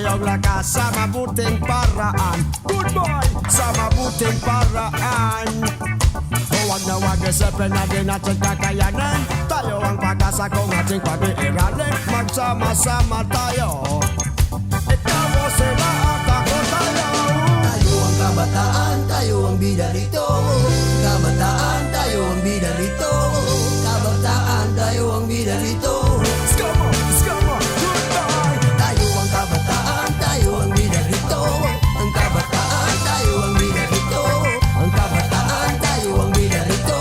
iyong lakas sa mabuting paraan. Goodbye sa mabuting paraan. Huwag na huwag isipin na di natin kakayanin. Tayo ang pag-asa kung ating pag-iiralin. Magsama-sama tayo. Ikaw mo sila at ako tayo. Tayo ang kabataan, tayo ang bida rito. Kabataan, tayo ang bida rito. Kabataan, tayo ang bida rito. Skama, goodbye. Tayo ang kabataan, tayo ang bida rito. Ang kabataan, tayo ang bida rito. Ang kabataan, tayo ang bida rito.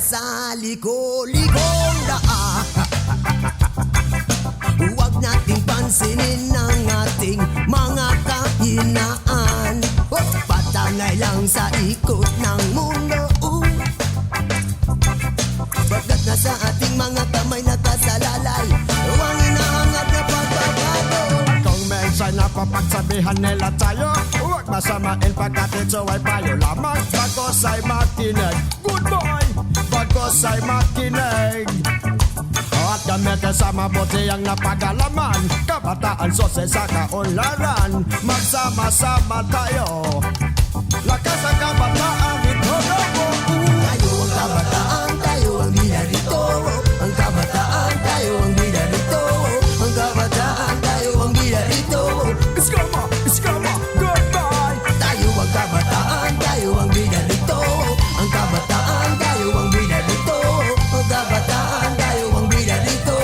Sa liko-likong daan, huwag nating pansinin ang ating mga kahinaan. Patangay lang sa ikot ng mundo. Bagat na sa ating mga kamay nakasalalay, ang inaangat na pagbabago. Kung minsan napapagsabihan nila tayo, huwag masamain pagkat ito ay payo lamang. Bagos ay makinig. Goodbye! Bagos ay makinig. At gamitin sa mabuti ang napagalaman. Kabataan sose sa kaunlaran. Magsama-sama tayo. Lakas ang kabataan, ito na po. Tayo ang kabataan, tayo ang bida rito. Ang kabataan, tayo ang bida rito. Ang kabataan, tayo ang bida rito. Iskama, goodbye. Tayo ang kabataan, tayo ang bida rito. Ang kabataan, tayo ang bida rito. Ang kabataan, tayo ang bida rito.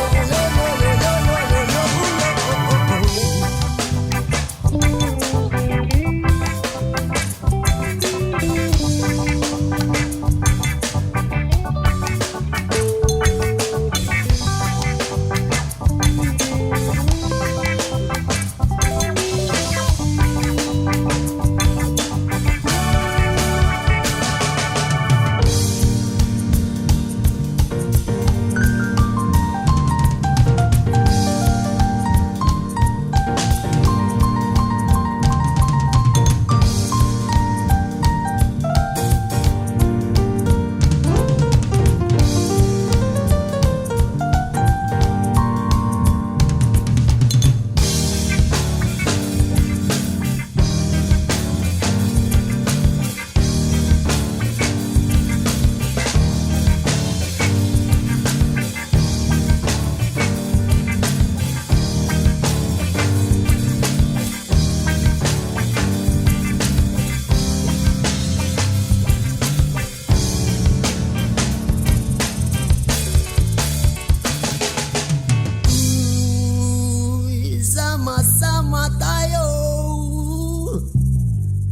Sama-sama tayo.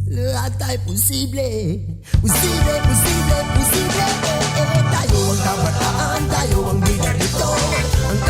Lahat ay posible. Posible, posible, posible. Tayo ang kabataan, tayo ang bida rito. Ang